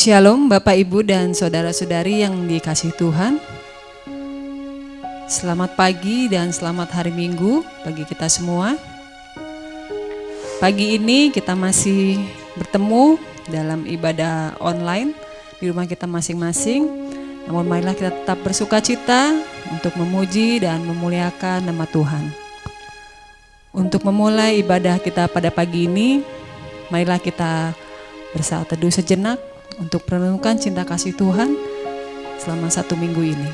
Shalom Bapak Ibu dan Saudara-saudari yang dikasihi Tuhan. Selamat pagi dan selamat hari Minggu bagi kita semua. Pagi ini kita masih bertemu dalam ibadah online di rumah kita masing-masing. Namun marilah kita tetap bersukacita untuk memuji dan memuliakan nama Tuhan. Untuk memulai ibadah kita pada pagi ini, marilah kita bersaat teduh sejenak untuk merenungkan cinta kasih Tuhan selama 1 minggu ini.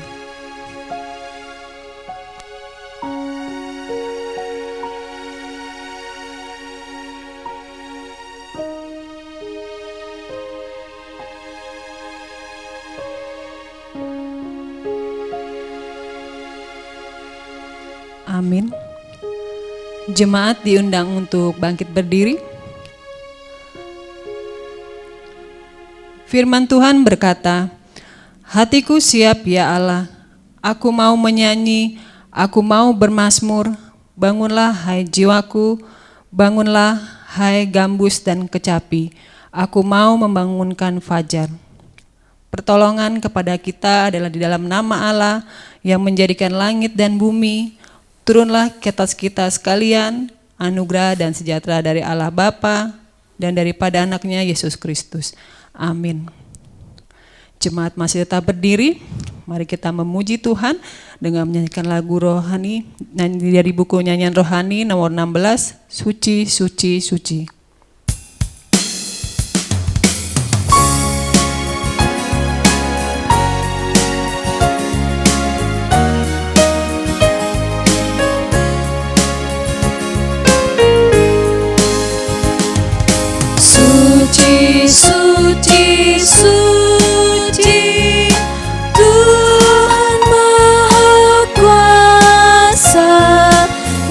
Amin. Jemaat diundang untuk bangkit berdiri. Firman Tuhan berkata, "Hatiku siap ya Allah, aku mau menyanyi, aku mau bermazmur. Bangunlah hai jiwaku, bangunlah hai gambus dan kecapi. Aku mau membangunkan fajar." Pertolongan kepada kita adalah di dalam nama Allah yang menjadikan langit dan bumi. Turunlah ke atas kita sekalian, anugerah dan sejahtera dari Allah Bapa dan daripada anaknya Yesus Kristus. Amin. Jemaat masih tetap berdiri. Mari kita memuji Tuhan dengan menyanyikan lagu rohani dari buku nyanyian rohani nomor 16, Suci, Suci, Suci. Suci, suci, suci, Tuhan Maha Kuasa,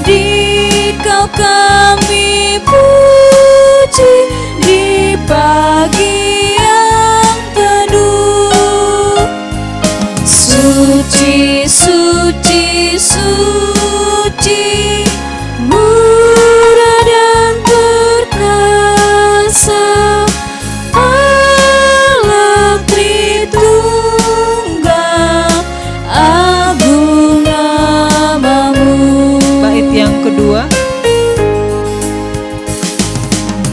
Dikau kami puji di pagi yang teduh. Suci, suci, suci, murah dan perkasa, Allah Tritunggal, agung namamu. Bait yang kedua.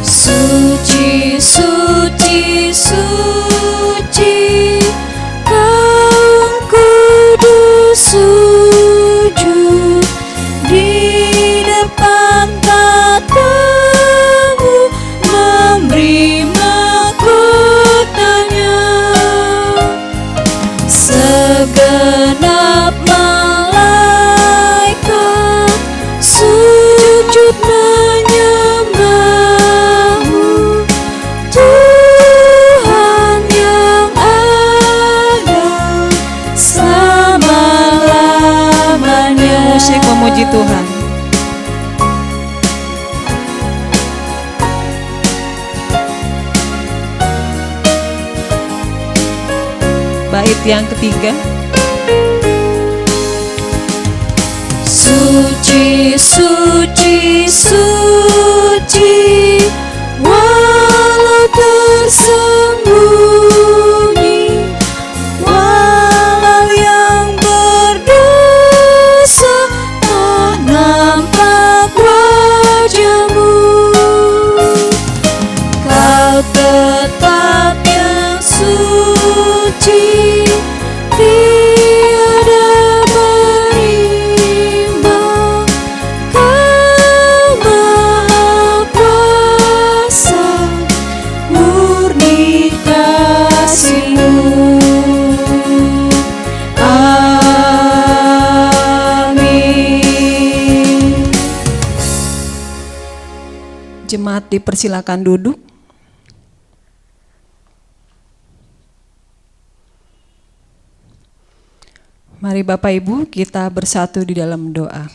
Suci, suci, suci, Kau kudus sujud di depan tatamu, memberi mahkotanya. Segenap malaikat sujud menyembahmu, Tuhan yang ada selama-lamanya. Musik memuji Tuhan. Bait yang ketiga. Suci, suci, suci, walau tersembunyi, walau yang berdosa tak nampak wajahmu, Kau tetap yang suci, tiada berimbang. Kau Maha Kuasa, murni kasih-Mu. Amin. Jemaat dipersilakan duduk. Mari Bapak Ibu kita bersatu di dalam doa.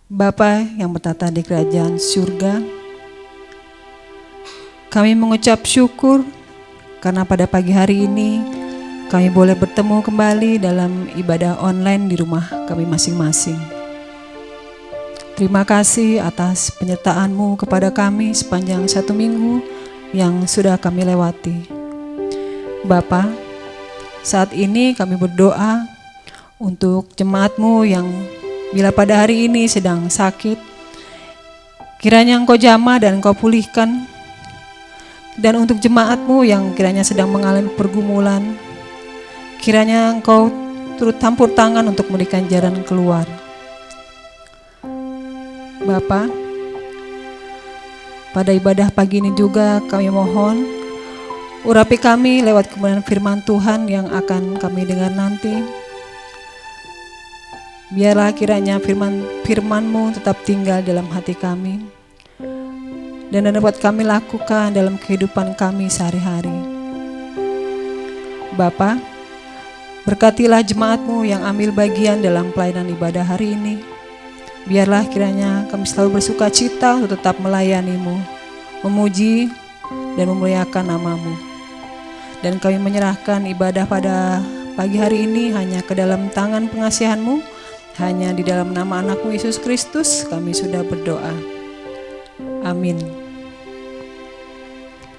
Bapa yang bertata di kerajaan surga, kami mengucap syukur karena pada pagi hari ini kami boleh bertemu kembali dalam ibadah online di rumah kami masing-masing. Terima kasih atas penyertaan-Mu kepada kami sepanjang 1 minggu yang sudah kami lewati. Bapa, saat ini kami berdoa untuk jemaat-Mu yang bila pada hari ini sedang sakit, kiranya Engkau jamah dan Engkau pulihkan. Dan untuk jemaat-Mu yang kiranya sedang mengalami pergumulan, kiranya Engkau turut campur tangan untuk memberikan jalan keluar. Bapa, pada ibadah pagi ini juga kami mohon, urapi kami lewat kebenaran firman Tuhan yang akan kami dengar nanti. Biarlah kiranya firman-Mu tetap tinggal dalam hati kami dan dapat kami lakukan dalam kehidupan kami sehari-hari. Bapa, berkatilah jemaat-Mu yang ambil bagian dalam pelayanan ibadah hari ini. Biarlah kiranya kami selalu bersuka cita untuk tetap melayani-Mu, memuji dan memuliakan nama-Mu. Dan kami menyerahkan ibadah pada pagi hari ini hanya ke dalam tangan pengasihan-Mu. Hanya di dalam nama anak-Mu Yesus Kristus kami sudah berdoa. Amin.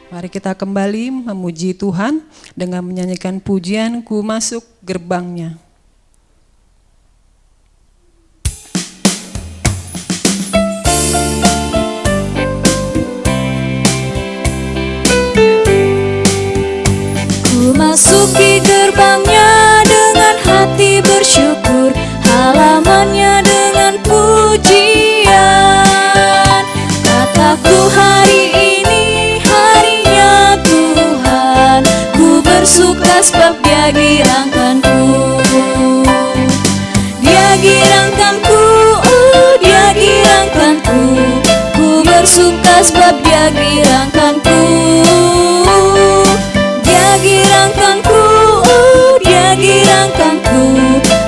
Mari kita kembali memuji Tuhan dengan menyanyikan pujian Ku Masuk Gerbang-Nya. Ku masuki gerbang-Nya dengan hati bersyukur, halaman-Nya dengan pujian. Kataku hari ini harinya Tuhan, ku bersuka sebab Dia girangkanku. Dia girangkanku, oh Dia girangkanku. Ku bersuka sebab Dia girangkanku. Dia girangkanku, oh Dia girangkanku.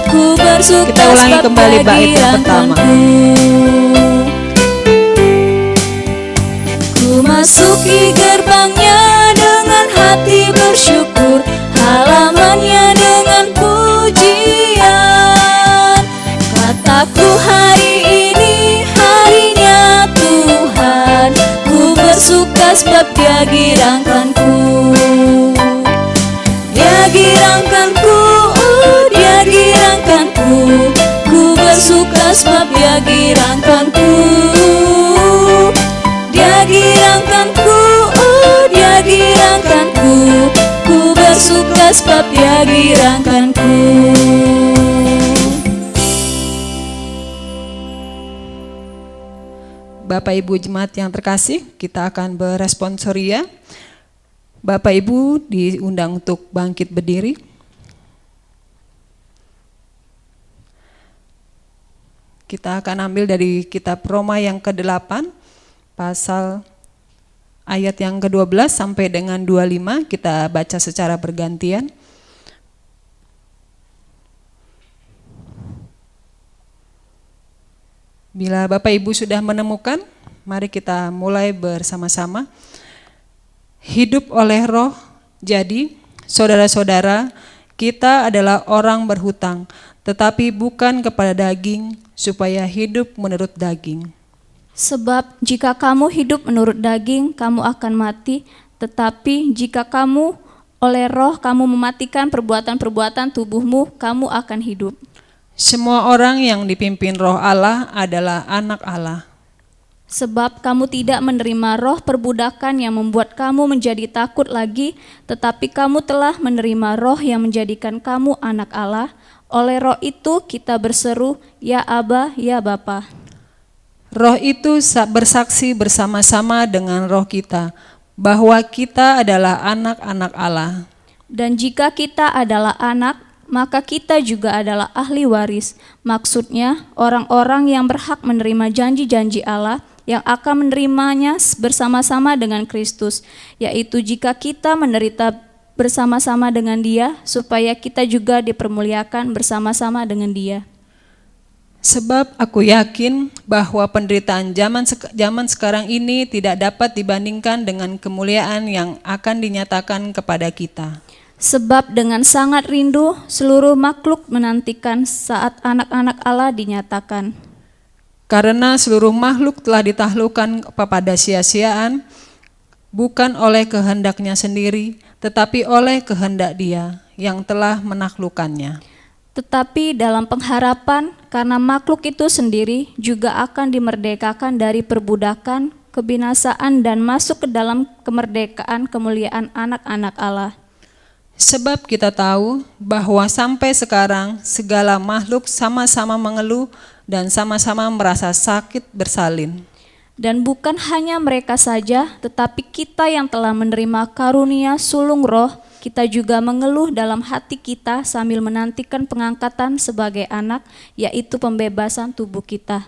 Ku bersuka Kita ulangi sebab kembali Dia bait yang pertama. girangkanku. Ku masuki gerbang-Nya dengan hati bersyukur, halaman-Nya dengan pujian. Kataku hari ini harinya Tuhan, ku bersuka sebab Dia girangkanku. Dia girangkanku, oh Dia girangkanku. Ku bersuka sebab Dia girangkanku. Dia girangkanku, oh Dia girangkanku. Ku bersuka sebab Dia girangkanku. Bapak Ibu jemaat yang terkasih, kita akan beresponsoria. Bapak Ibu diundang untuk bangkit berdiri. Kita akan ambil dari kitab Roma yang ke-8, pasal ayat yang ke-12 sampai dengan 25, kita baca secara bergantian. Bila Bapak Ibu sudah menemukan, mari kita mulai bersama-sama. Hidup oleh Roh, jadi saudara-saudara, kita adalah orang berhutang, tetapi bukan kepada daging, supaya hidup menurut daging. Sebab jika kamu hidup menurut daging, kamu akan mati. Tetapi jika kamu oleh Roh kamu mematikan perbuatan-perbuatan tubuhmu, kamu akan hidup. Semua orang yang dipimpin Roh Allah adalah anak Allah. Sebab kamu tidak menerima roh perbudakan yang membuat kamu menjadi takut lagi, tetapi kamu telah menerima Roh yang menjadikan kamu anak Allah. Oleh Roh itu kita berseru, Ya Aba, Ya Bapa. Roh itu bersaksi bersama-sama dengan roh kita, bahwa kita adalah anak-anak Allah. Dan jika kita adalah anak, maka kita juga adalah ahli waris. Maksudnya orang-orang yang berhak menerima janji-janji Allah, yang akan menerimanya bersama-sama dengan Kristus, yaitu jika kita menderita bersama-sama dengan Dia, supaya kita juga dipermuliakan bersama-sama dengan Dia. Sebab aku yakin bahwa penderitaan zaman sekarang ini tidak dapat dibandingkan dengan kemuliaan yang akan dinyatakan kepada kita. Sebab dengan sangat rindu seluruh makhluk menantikan saat anak-anak Allah dinyatakan. Karena seluruh makhluk telah ditaklukkan kepada sia-siaan, bukan oleh kehendaknya sendiri, tetapi oleh kehendak Dia yang telah menaklukkannya. Tetapi dalam pengharapan, karena makhluk itu sendiri juga akan dimerdekakan dari perbudakan, kebinasaan, dan masuk ke dalam kemerdekaan kemuliaan anak-anak Allah. Sebab kita tahu bahwa sampai sekarang segala makhluk sama-sama mengeluh dan sama-sama merasa sakit bersalin. Dan bukan hanya mereka saja, tetapi kita yang telah menerima karunia sulung roh, kita juga mengeluh dalam hati kita sambil menantikan pengangkatan sebagai anak, yaitu pembebasan tubuh kita.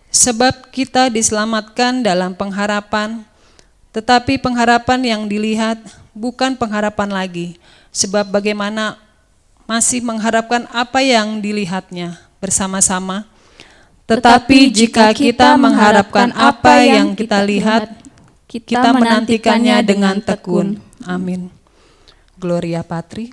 Sebab kita diselamatkan dalam pengharapan, tetapi pengharapan yang dilihat bukan pengharapan lagi, sebab bagaimana masih mengharapkan apa yang dilihatnya bersama-sama. Tetapi jika kita mengharapkan apa yang kita lihat, kita menantikannya dengan tekun. Amin. Gloria Patri.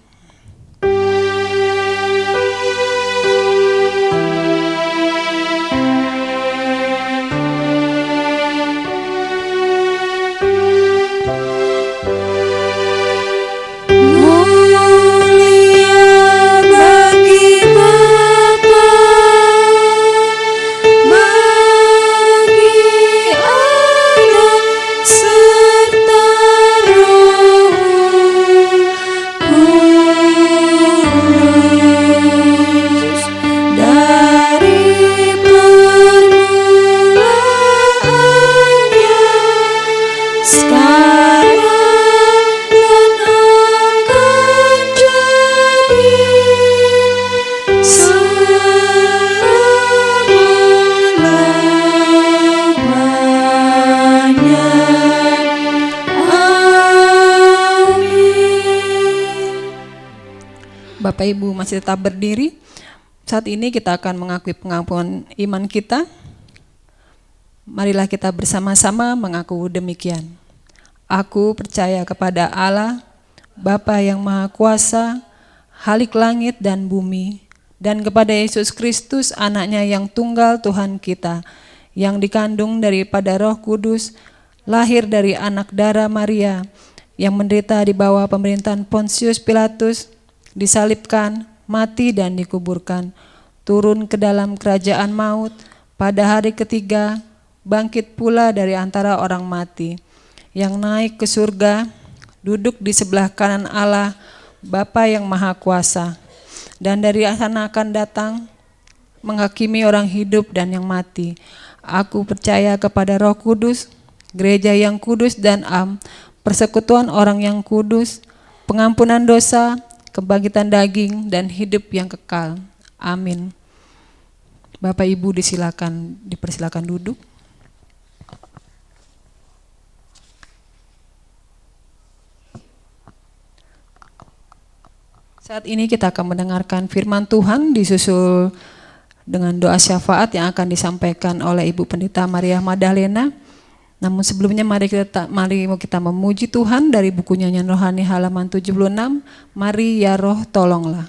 Bapak Ibu masih tetap berdiri. Saat ini kita akan mengakui pengakuan iman kita. Marilah kita bersama-sama mengaku demikian. Aku percaya kepada Allah, Bapa yang Maha Kuasa, Khalik langit dan bumi, dan kepada Yesus Kristus, anaknya yang tunggal Tuhan kita, yang dikandung daripada Roh Kudus, lahir dari anak darah Maria, yang menderita di bawah pemerintahan Pontius Pilatus, disalibkan, mati dan dikuburkan, turun ke dalam kerajaan maut, pada hari ketiga bangkit pula dari antara orang mati, yang naik ke surga, duduk di sebelah kanan Allah, Bapa yang Maha Kuasa, dan dari sana akan datang menghakimi orang hidup dan yang mati. Aku percaya kepada Roh Kudus, gereja yang kudus dan persekutuan orang yang kudus, pengampunan dosa, kebangkitan daging, dan hidup yang kekal. Amin. Bapak Ibu dipersilakan duduk. Saat ini kita akan mendengarkan firman Tuhan disusul dengan doa syafaat yang akan disampaikan oleh Ibu Pendeta Maria Magdalena. Namun sebelumnya mari kita memuji Tuhan dari buku Nyanyian Rohani halaman 76. Mari ya Roh tolonglah.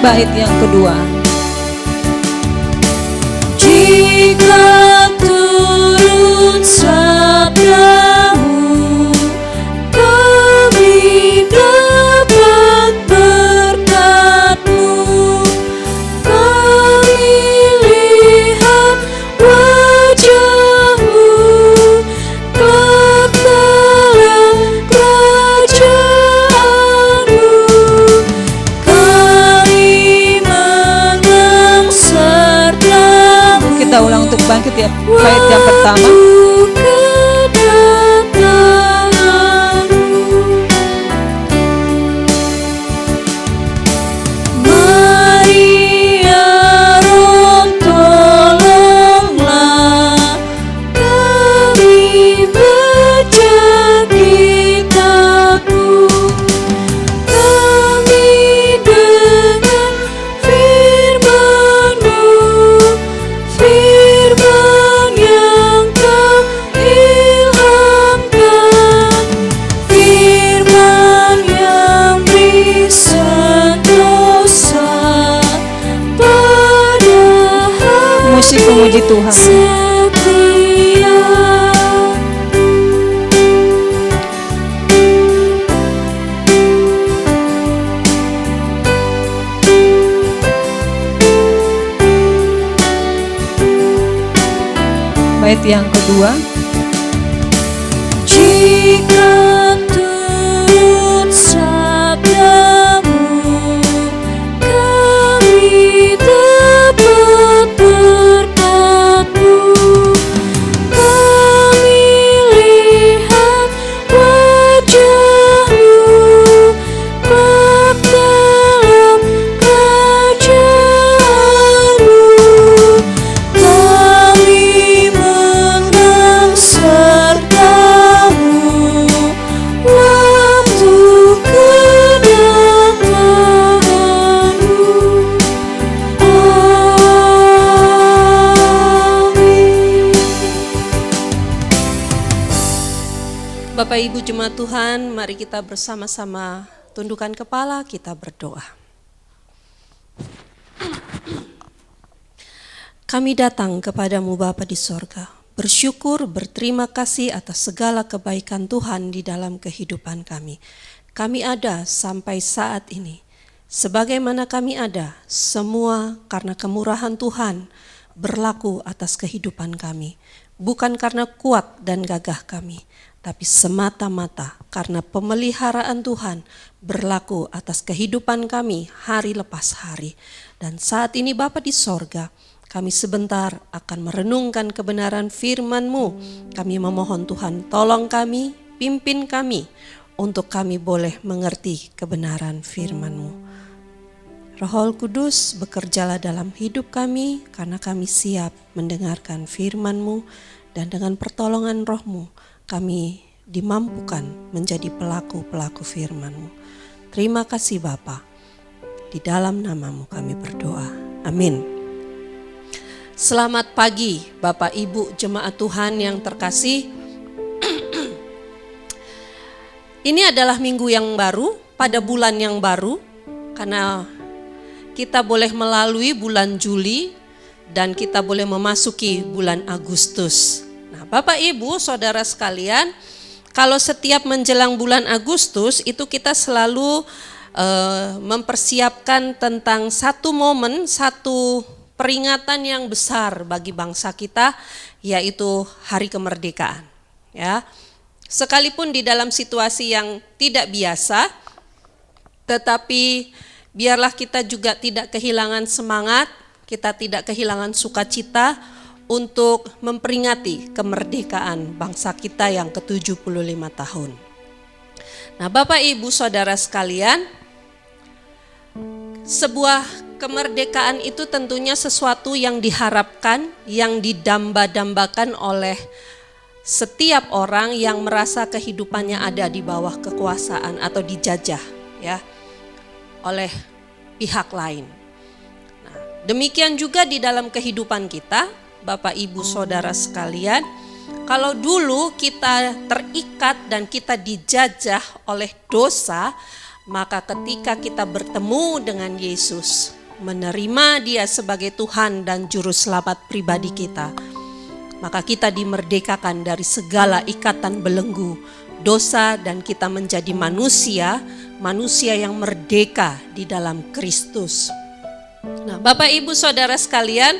Bait yang kedua. Jika turut sabdamu, kami dapat berkat-Mu. Kami lihat wajah-Mu, kelak dalam kerajaan. Tuhan. setia. Bait yang kedua. Jika turut sabdamu, kami dapat berkat-Mu. Kami lihat wajah-Mu, kelak dalam kerajaan-Mu. Kami menang serta-Mu waktu kedatangan-Mu. Amin. Bapak Ibu Jemaat Tuhan, mari kita bersama-sama tundukkan kepala, kita berdoa. Kami datang kepadamu Bapa di sorga, bersyukur, berterima kasih atas segala kebaikan Tuhan di dalam kehidupan kami. Kami ada sampai saat ini. Sebagaimana kami ada, semua karena kemurahan Tuhan berlaku atas kehidupan kami. Bukan karena kuat dan gagah kami, tapi semata-mata karena pemeliharaan Tuhan berlaku atas kehidupan kami hari lepas hari. Dan saat ini Bapa di sorga, kami sebentar akan merenungkan kebenaran firman-Mu. Kami memohon Tuhan, tolong kami, pimpin kami, untuk kami boleh mengerti kebenaran firman-Mu. Roh Kudus, bekerjalah dalam hidup kami, karena kami siap mendengarkan firman-Mu, dan dengan pertolongan Roh-Mu, kami dimampukan menjadi pelaku-pelaku firman-Mu. Terima kasih Bapa, di dalam nama-Mu kami berdoa. Amin. Selamat pagi Bapak Ibu Jemaat Tuhan yang terkasih. Ini adalah minggu yang baru, pada bulan yang baru, karena kita boleh melalui bulan Juli dan kita boleh memasuki bulan Agustus. Nah, Bapak Ibu, saudara sekalian, kalau setiap menjelang bulan Agustus itu kita selalu mempersiapkan tentang satu momen, satu peringatan yang besar bagi bangsa kita, yaitu Hari Kemerdekaan. Ya, sekalipun di dalam situasi yang tidak biasa, tetapi biarlah kita juga tidak kehilangan semangat, kita tidak kehilangan sukacita untuk memperingati kemerdekaan bangsa kita yang ke-75 tahun. Nah, Bapak Ibu Saudara sekalian, sebuah kemerdekaan itu tentunya sesuatu yang diharapkan, yang didamba-dambakan oleh setiap orang yang merasa kehidupannya ada di bawah kekuasaan atau dijajah ya oleh pihak lain. Nah, demikian juga di dalam kehidupan kita, Bapak Ibu Saudara sekalian, kalau dulu kita terikat dan kita dijajah oleh dosa, maka ketika kita bertemu dengan Yesus, menerima Dia sebagai Tuhan dan Juru Selamat pribadi kita, maka kita dimerdekakan dari segala ikatan belenggu dosa dan kita menjadi manusia yang merdeka di dalam Kristus. Nah, Bapak Ibu Saudara sekalian,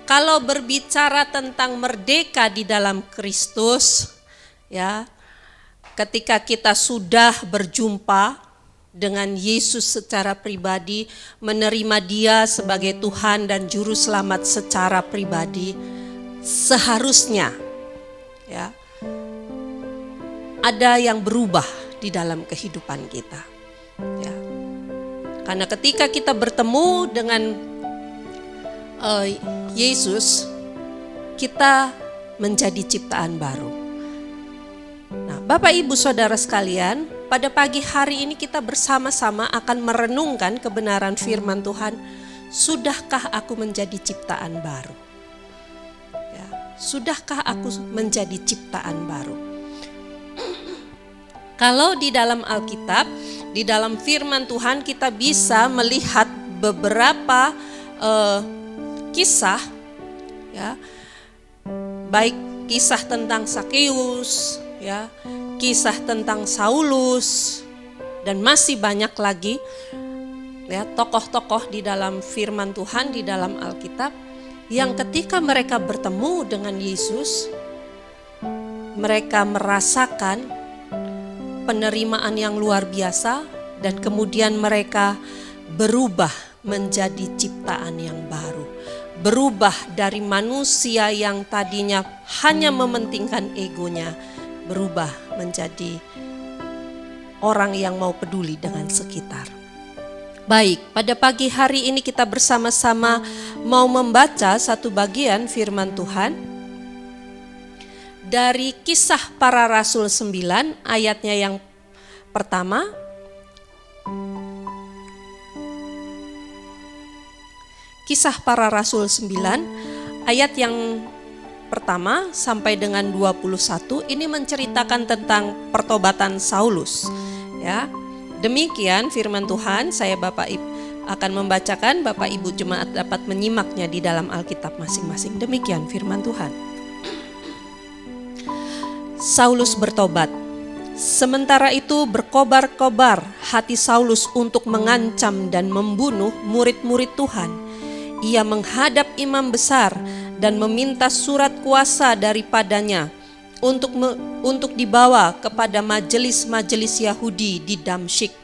kalau berbicara tentang merdeka di dalam Kristus, ya, ketika kita sudah berjumpa dengan Yesus secara pribadi, menerima Dia sebagai Tuhan dan Juru Selamat secara pribadi, seharusnya ya ada yang berubah di dalam kehidupan kita. Ya. Karena ketika kita bertemu dengan Yesus, kita menjadi ciptaan baru. Nah, Bapak Ibu Saudara sekalian, pada pagi hari ini kita bersama-sama akan merenungkan kebenaran firman Tuhan. Sudahkah aku menjadi ciptaan baru? Ya, sudahkah aku menjadi ciptaan baru? Kalau di dalam Alkitab, di dalam firman Tuhan kita bisa melihat beberapa kisah ya. Baik kisah tentang Sakeus, ya, kisah tentang Saulus, dan masih banyak lagi ya tokoh-tokoh di dalam firman Tuhan di dalam Alkitab yang ketika mereka bertemu dengan Yesus, mereka merasakan penerimaan yang luar biasa dan kemudian mereka berubah menjadi ciptaan yang baru. Berubah dari manusia yang tadinya hanya mementingkan egonya, berubah menjadi orang yang mau peduli dengan sekitar. Baik, pada pagi hari ini kita bersama-sama mau membaca satu bagian firman Tuhan dari Kisah Para Rasul 9 ayatnya yang pertama. Kisah Para Rasul 9 ayat yang pertama sampai dengan 21 ini menceritakan tentang pertobatan Saulus, ya. Demikian firman Tuhan, saya Bapak Ibu akan membacakan, Bapak Ibu jemaat dapat menyimaknya di dalam Alkitab masing-masing. Demikian firman Tuhan. Saulus bertobat. Sementara itu berkobar-kobar hati Saulus untuk mengancam dan membunuh murid-murid Tuhan. Ia menghadap imam besar dan meminta surat kuasa daripadanya untuk dibawa kepada majelis-majelis Yahudi di Damsyik,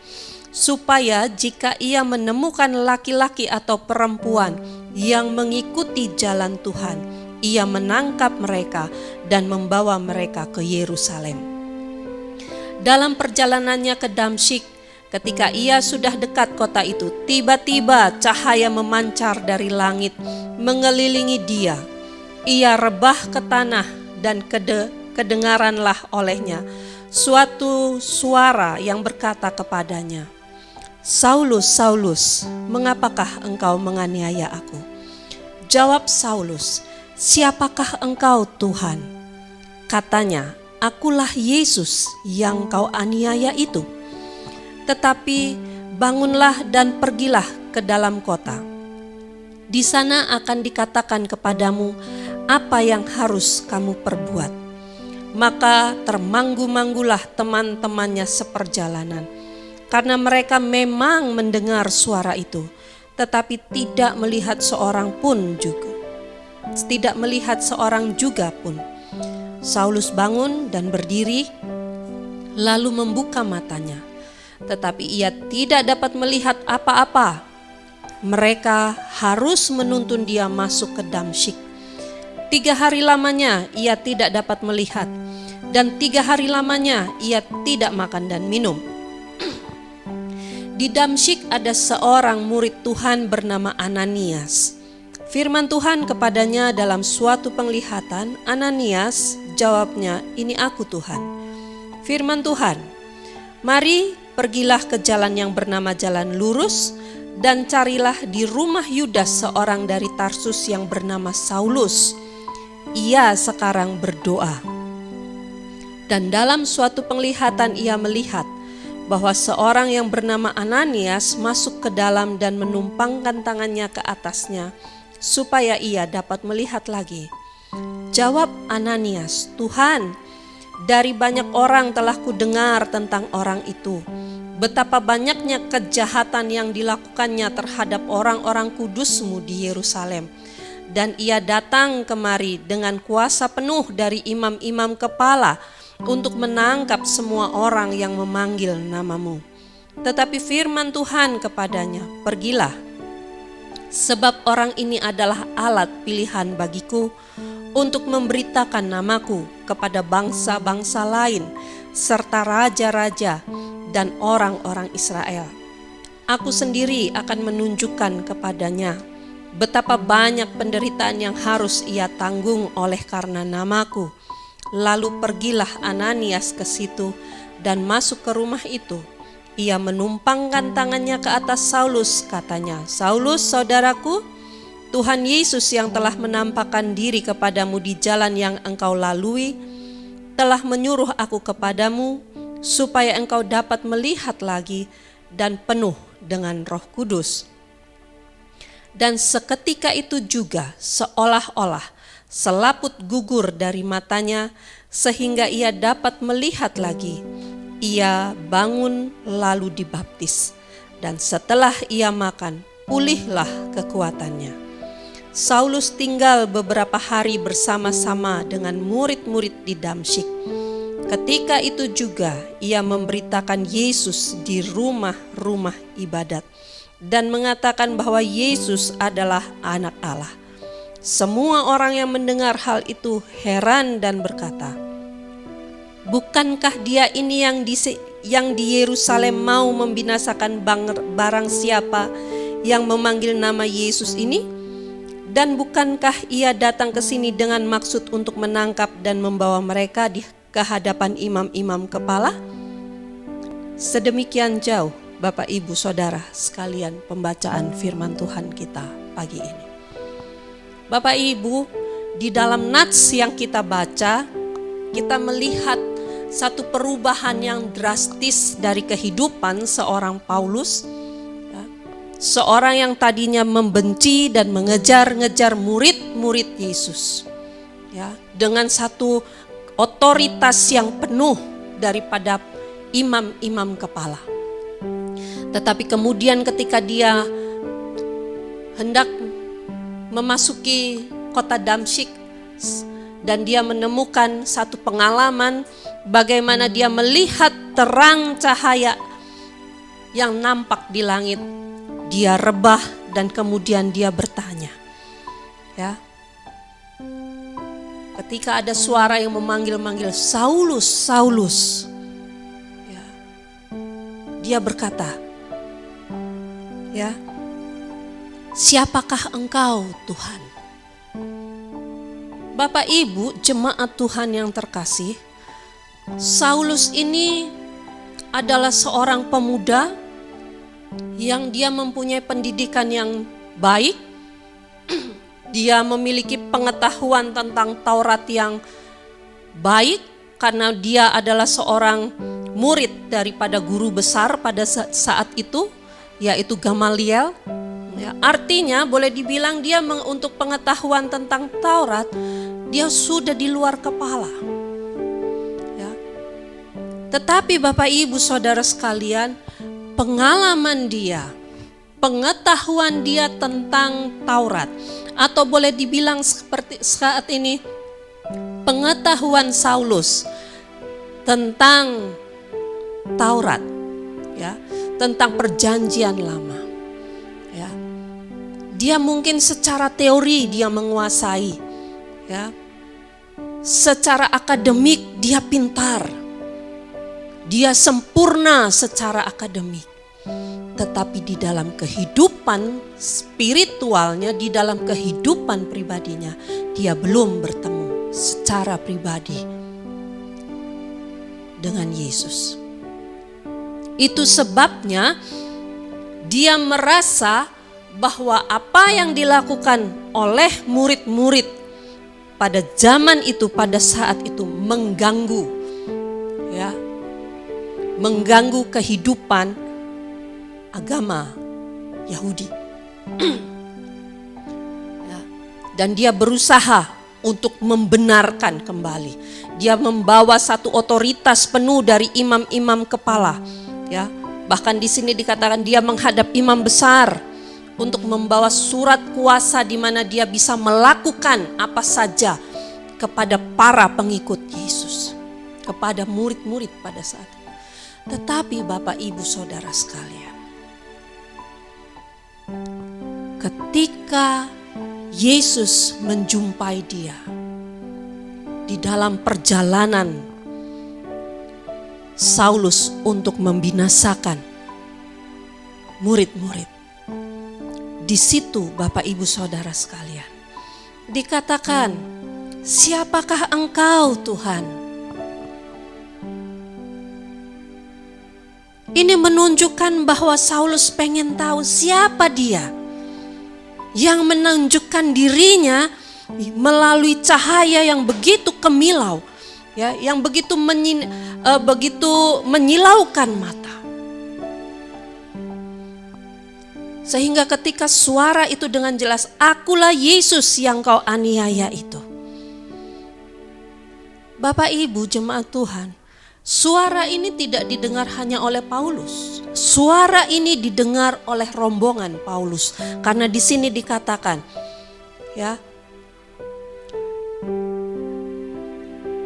supaya jika ia menemukan laki-laki atau perempuan yang mengikuti jalan Tuhan, ia menangkap mereka dan membawa mereka ke Yerusalem. Dalam perjalanannya ke Damsyik, ketika ia sudah dekat kota itu, tiba-tiba cahaya memancar dari langit mengelilingi dia. Ia rebah ke tanah dan kedengaranlah olehnya suatu suara yang berkata kepadanya, "Saulus, Saulus, mengapakah engkau menganiaya aku?" Jawab Saulus, "Siapakah engkau, Tuhan?" Katanya, "Akulah Yesus yang kau aniaya itu. Tetapi bangunlah dan pergilah ke dalam kota. Di sana akan dikatakan kepadamu apa yang harus kamu perbuat." Maka termanggu-manggulah teman-temannya seperjalanan, karena mereka memang mendengar suara itu, tetapi tidak melihat seorang juga pun. Saulus bangun dan berdiri, lalu membuka matanya, tetapi ia tidak dapat melihat apa-apa. Mereka harus menuntun dia masuk ke Damsyik. 3 hari lamanya ia tidak dapat melihat, dan 3 hari lamanya ia tidak makan dan minum. Di Damsyik ada seorang murid Tuhan bernama Ananias. Firman Tuhan kepadanya dalam suatu penglihatan, "Ananias," jawabnya, "Ini aku, Tuhan." Firman Tuhan, "Mari pergilah ke jalan yang bernama Jalan Lurus, dan carilah di rumah Yudas seorang dari Tarsus yang bernama Saulus. Ia sekarang berdoa." Dan dalam suatu penglihatan ia melihat bahwa seorang yang bernama Ananias masuk ke dalam dan menumpangkan tangannya ke atasnya, supaya ia dapat melihat lagi. Jawab Ananias, "Tuhan, dari banyak orang telah kudengar tentang orang itu, betapa banyaknya kejahatan yang dilakukannya terhadap orang-orang kudus-Mu di Yerusalem. Dan ia datang kemari dengan kuasa penuh dari imam-imam kepala untuk menangkap semua orang yang memanggil nama-Mu. Tetapi firman Tuhan kepadanya, 'Pergilah, sebab orang ini adalah alat pilihan bagiku untuk memberitakan namaku kepada bangsa-bangsa lain serta raja-raja dan orang-orang Israel. Aku sendiri akan menunjukkan kepadanya betapa banyak penderitaan yang harus ia tanggung oleh karena namaku.' Lalu pergilah Ananias ke situ dan masuk ke rumah itu. Ia menumpangkan tangannya ke atas Saulus, katanya, 'Saulus, saudaraku, Tuhan Yesus yang telah menampakkan diri kepadamu di jalan yang engkau lalui, telah menyuruh aku kepadamu, supaya engkau dapat melihat lagi dan penuh dengan Roh Kudus.' Dan seketika itu juga seolah-olah selaput gugur dari matanya sehingga ia dapat melihat lagi. Ia bangun lalu dibaptis, dan setelah ia makan, pulihlah kekuatannya. Saulus tinggal beberapa hari bersama-sama dengan murid-murid di Damsyik. Ketika itu juga ia memberitakan Yesus di rumah-rumah ibadat dan mengatakan bahwa Yesus adalah Anak Allah. Semua orang yang mendengar hal itu heran dan berkata, "Bukankah dia ini yang di Yerusalem mau membinasakan barang siapa yang memanggil nama Yesus ini? Dan bukankah ia datang ke sini dengan maksud untuk menangkap dan membawa mereka ke hadapan imam-imam kepala?" Sedemikian jauh Bapak Ibu Saudara sekalian pembacaan firman Tuhan kita pagi ini. Bapak Ibu, di dalam nats yang kita baca, kita melihat satu perubahan yang drastis dari kehidupan seorang Paulus, seorang yang tadinya membenci dan mengejar-ngejar murid-murid Yesus, dengan satu otoritas yang penuh daripada imam-imam kepala. Tetapi kemudian ketika dia hendak memasuki kota Damsyik dan dia menemukan satu pengalaman bagaimana dia melihat terang cahaya yang nampak di langit, dia rebah dan kemudian dia bertanya, ketika ada suara yang memanggil-manggil, "Saulus, Saulus." Dia berkata, "Siapakah engkau, Tuhan?" Bapak Ibu, jemaat Tuhan yang terkasih, Saulus ini adalah seorang pemuda yang dia mempunyai pendidikan yang baik. Dia memiliki pengetahuan tentang Taurat yang baik karena dia adalah seorang murid daripada guru besar pada saat itu, yaitu Gamaliel. Artinya boleh dibilang dia untuk pengetahuan tentang Taurat, dia sudah di luar kepala. Tetapi Bapak Ibu Saudara sekalian, pengalaman dia, pengetahuan dia tentang Taurat, atau boleh dibilang seperti saat ini, pengetahuan Saulus tentang Taurat, tentang perjanjian lama. Dia mungkin secara teori dia menguasai, secara akademik dia pintar, dia sempurna secara akademik. Tetapi di dalam kehidupan spiritualnya, di dalam kehidupan pribadinya, dia belum bertemu secara pribadi dengan Yesus. Itu sebabnya dia merasa bahwa apa yang dilakukan oleh murid-murid pada zaman itu, pada saat itu mengganggu, mengganggu kehidupan agama Yahudi. Dan dia berusaha untuk membenarkan kembali. Dia membawa satu otoritas penuh dari imam-imam kepala. Bahkan di sini dikatakan dia menghadap imam besar untuk membawa surat kuasa di mana dia bisa melakukan apa saja kepada para pengikut Yesus, kepada murid-murid pada saat itu. Tetapi Bapak Ibu Saudara sekalian, ketika Yesus menjumpai dia di dalam perjalanan Saulus untuk membinasakan murid-murid, di situ Bapak Ibu Saudara sekalian dikatakan, "Siapakah engkau, Tuhan?" Ini menunjukkan bahwa Saulus pengen tahu siapa dia, yang menunjukkan dirinya melalui cahaya yang begitu kemilau, yang begitu menyilaukan mata. Sehingga ketika suara itu dengan jelas, "Akulah Yesus yang kau aniaya itu." Bapak Ibu jemaat Tuhan, suara ini tidak didengar hanya oleh Paulus. Suara ini didengar oleh rombongan Paulus. Karena di sini dikatakan, ya,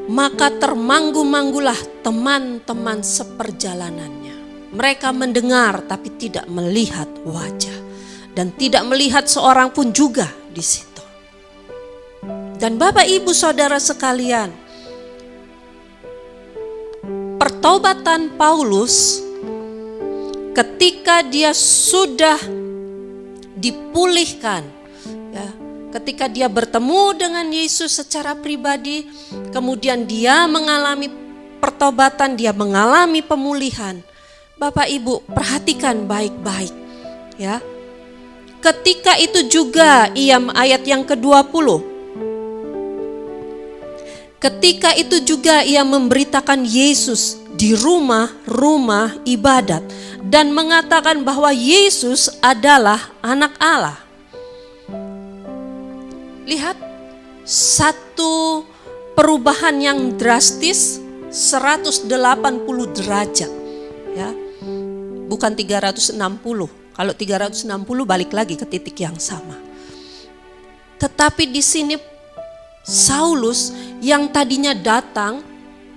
maka termanggu-manggulah teman-teman seperjalanannya. Mereka mendengar tapi tidak melihat wajah. Dan tidak melihat seorang pun juga di situ. Dan Bapak Ibu Saudara sekalian, pertobatan Paulus ketika dia sudah dipulihkan, ya, ketika dia bertemu dengan Yesus secara pribadi, kemudian dia mengalami pertobatan, dia mengalami pemulihan. Bapak Ibu perhatikan baik-baik, ya. Ketika itu juga ayat yang ke-20. Ketika itu juga ia memberitakan Yesus di rumah-rumah ibadat dan mengatakan bahwa Yesus adalah anak Allah. Lihat, satu perubahan yang drastis 180 derajat, ya. Bukan 360. Kalau 360 balik lagi ke titik yang sama. Tetapi di sini Saulus yang tadinya datang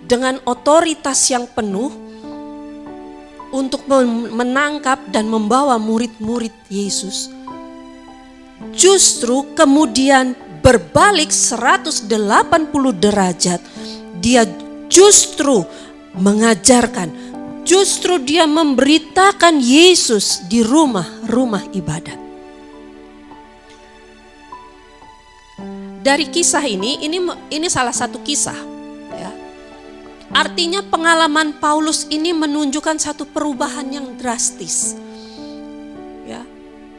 dengan otoritas yang penuh untuk menangkap dan membawa murid-murid Yesus, justru kemudian berbalik 180 derajat. Dia justru mengajarkan, justru dia memberitakan Yesus di rumah-rumah ibadat. Dari kisah ini salah satu kisah, ya. Artinya pengalaman Paulus ini menunjukkan satu perubahan yang drastis, ya.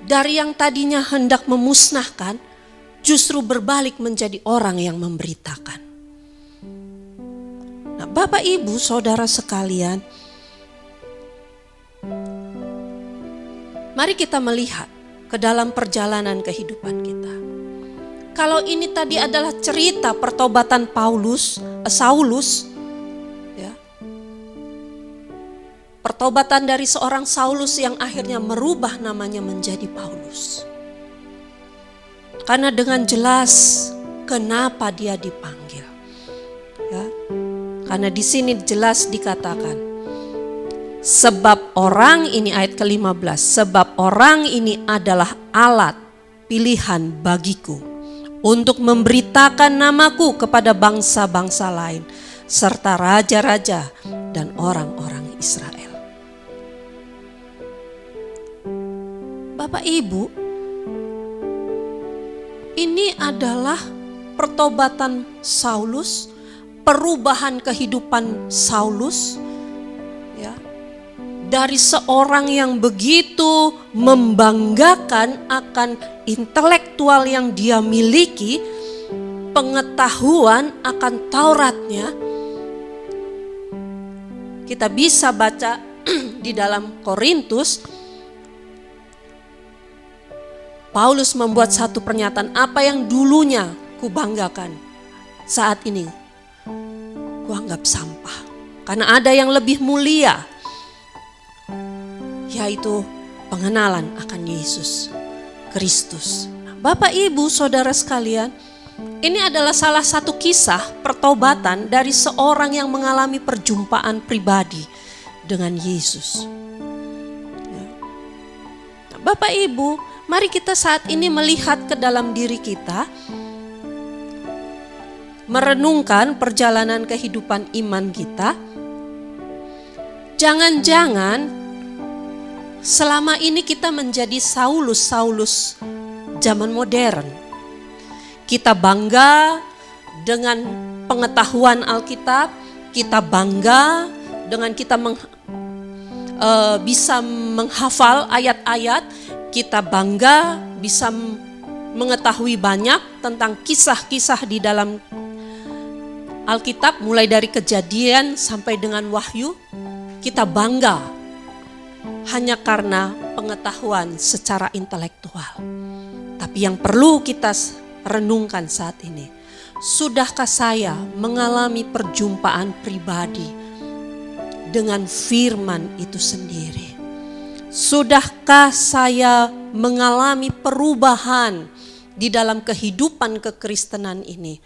Dari yang tadinya hendak memusnahkan, justru berbalik menjadi orang yang memberitakan. Nah, Bapak Ibu Saudara sekalian, mari kita melihat ke dalam perjalanan kehidupan kita. Kalau ini tadi adalah cerita pertobatan Saulus, ya. Pertobatan dari seorang Saulus yang akhirnya merubah namanya menjadi Paulus. Karena dengan jelas kenapa dia dipanggil, ya. Karena di sini jelas dikatakan, sebab orang ini, ayat ke-15, sebab orang ini adalah alat pilihan bagiku untuk memberitakan namaku kepada bangsa-bangsa lain, serta raja-raja dan orang-orang Israel. Bapak Ibu, ini adalah pertobatan Saulus, perubahan kehidupan Saulus, ya. Dari seorang yang begitu membanggakan akan intelektual yang dia miliki, pengetahuan akan Tauratnya. Kita bisa baca di dalam Korintus, Paulus membuat satu pernyataan, apa yang dulunya kubanggakan, saat ini kuanggap sampah. Karena ada yang lebih mulia, yaitu pengenalan akan Yesus Kristus. Bapak Ibu Saudara sekalian, ini adalah salah satu kisah pertobatan dari seorang yang mengalami perjumpaan pribadi dengan Yesus. Nah, Bapak Ibu, mari kita saat ini melihat ke dalam diri kita, merenungkan perjalanan kehidupan iman kita. Jangan-jangan selama ini kita menjadi Saulus zaman modern. Kita bangga dengan pengetahuan Alkitab, kita bangga dengan kita bisa menghafal ayat-ayat, kita bangga bisa mengetahui banyak tentang kisah-kisah di dalam Alkitab, mulai dari Kejadian sampai dengan Wahyu. Kita bangga hanya karena pengetahuan secara intelektual. Tapi yang perlu kita renungkan saat ini, sudahkah saya mengalami perjumpaan pribadi dengan firman itu sendiri? Sudahkah saya mengalami perubahan di dalam kehidupan kekristenan ini?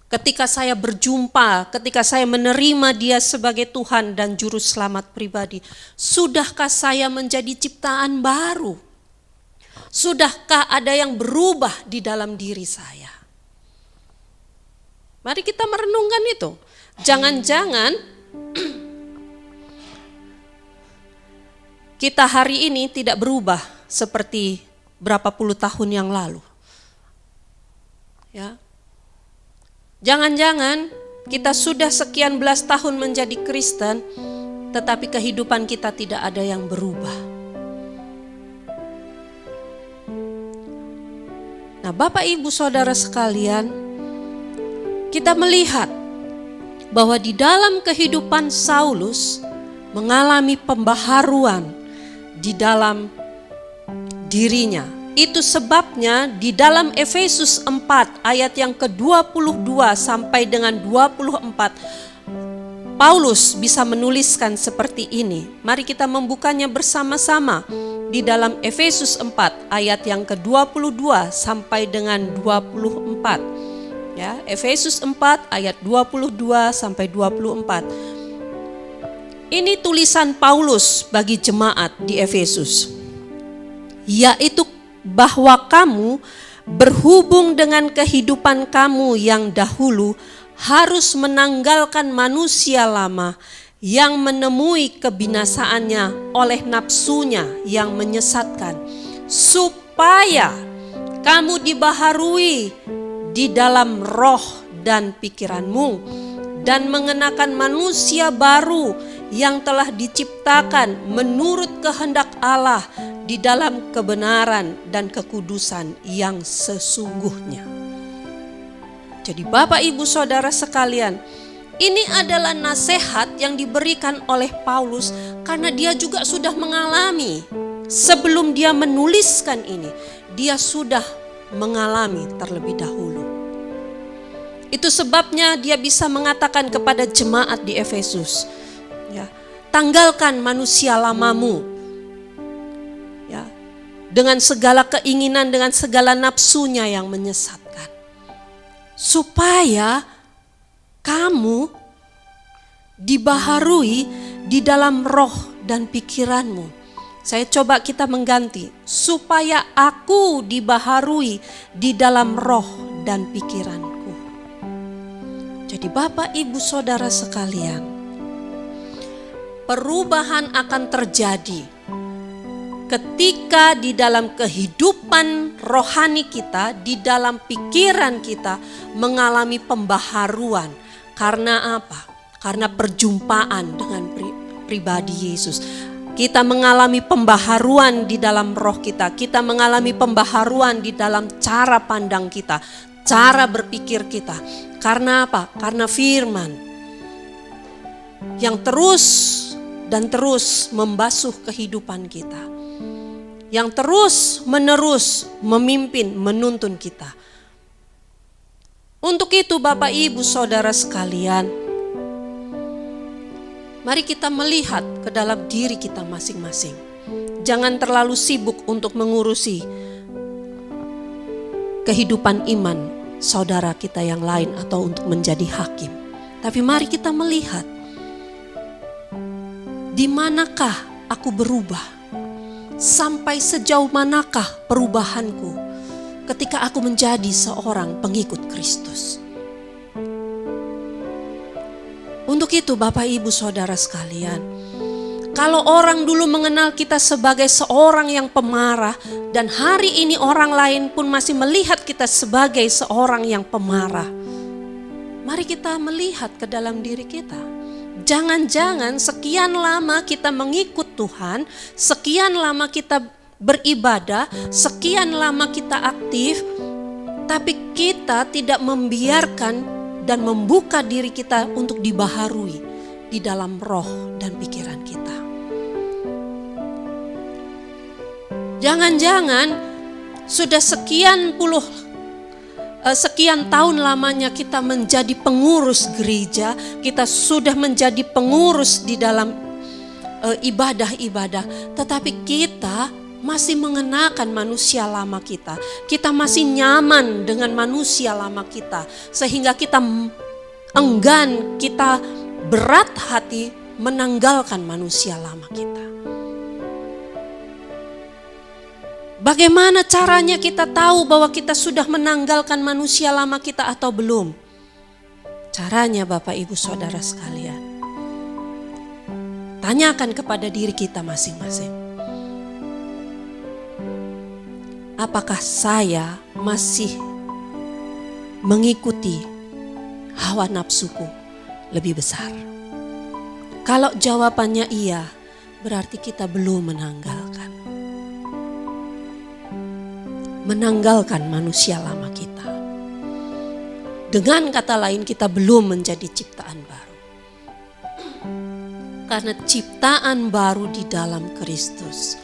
Ketika saya berjumpa, ketika saya menerima Dia sebagai Tuhan dan Juru Selamat pribadi, sudahkah saya menjadi ciptaan baru? Sudahkah ada yang berubah di dalam diri saya? Mari kita merenungkan itu. Jangan-jangan kita hari ini tidak berubah seperti berapa puluh tahun yang lalu. Ya. Jangan-jangan kita sudah sekian belas tahun menjadi Kristen, tetapi kehidupan kita tidak ada yang berubah. Nah, Bapak Ibu Saudara sekalian, kita melihat bahwa di dalam kehidupan Saulus mengalami pembaharuan di dalam dirinya. Itu sebabnya di dalam Efesus 4 ayat yang ke-22 sampai dengan 24, Paulus bisa menuliskan seperti ini. Mari kita membukanya bersama-sama di dalam Efesus 4 ayat yang ke-22 sampai dengan 24. Ya, Efesus 4 ayat 22 sampai 24. Ini tulisan Paulus bagi jemaat di Efesus, yaitu bahwa kamu berhubung dengan kehidupan kamu yang dahulu harus menanggalkan manusia lama yang menemui kebinasaannya oleh nafsunya yang menyesatkan, supaya kamu dibaharui di dalam roh dan pikiranmu dan mengenakan manusia baru yang telah diciptakan menurut kehendak Allah di dalam kebenaran dan kekudusan yang sesungguhnya. Jadi Bapak Ibu Saudara sekalian, ini adalah nasihat yang diberikan oleh Paulus karena dia juga sudah mengalami. Sebelum dia menuliskan ini, dia sudah mengalami terlebih dahulu. Itu sebabnya dia bisa mengatakan kepada jemaat di Efesus, ya, tanggalkan manusia lamamu, ya, dengan segala keinginan, dengan segala nafsunya yang menyesatkan, supaya kamu dibaharui di dalam roh dan pikiranmu. Saya coba kita mengganti, supaya aku dibaharui di dalam roh dan pikiranku. Jadi Bapak Ibu Saudara sekalian, perubahan akan terjadi ketika di dalam kehidupan rohani kita, di dalam pikiran kita mengalami pembaharuan. Karena apa? Karena perjumpaan dengan pribadi Yesus. Kita mengalami pembaharuan di dalam roh kita. Kita mengalami pembaharuan di dalam cara pandang kita, cara berpikir kita. Karena apa? Karena firman yang terus dan terus membasuh kehidupan kita, yang terus menerus memimpin, menuntun kita. Untuk itu Bapak Ibu Saudara sekalian, mari kita melihat ke dalam diri kita masing-masing. Jangan terlalu sibuk untuk mengurusi kehidupan iman saudara kita yang lain atau untuk menjadi hakim. Tapi mari kita melihat, di manakah aku berubah? Sampai sejauh manakah perubahanku ketika aku menjadi seorang pengikut Kristus? Untuk itu Bapak Ibu Saudara sekalian, kalau orang dulu mengenal kita sebagai seorang yang pemarah, dan hari ini orang lain pun masih melihat kita sebagai seorang yang pemarah, mari kita melihat ke dalam diri kita. Jangan-jangan sekian lama kita mengikut Tuhan, sekian lama kita beribadah, sekian lama kita aktif, tapi kita tidak membiarkan dan membuka diri kita untuk dibaharui di dalam roh dan pikiran kita. Jangan-jangan sudah sekian puluh sekian tahun lamanya kita menjadi pengurus gereja, kita sudah menjadi pengurus di dalam ibadah-ibadah, tetapi kita masih mengenakan manusia lama kita. Kita masih nyaman dengan manusia lama kita, sehingga kita enggan, kita berat hati menanggalkan manusia lama kita. Bagaimana caranya kita tahu bahwa kita sudah menanggalkan manusia lama kita atau belum? Caranya Bapak Ibu Saudara sekalian, tanyakan kepada diri kita masing-masing. Apakah saya masih mengikuti hawa nafsuku lebih besar? Kalau jawabannya iya, berarti kita belum menanggalkan manusia lama kita. Dengan kata lain, kita belum menjadi ciptaan baru. Karena ciptaan baru di dalam Kristus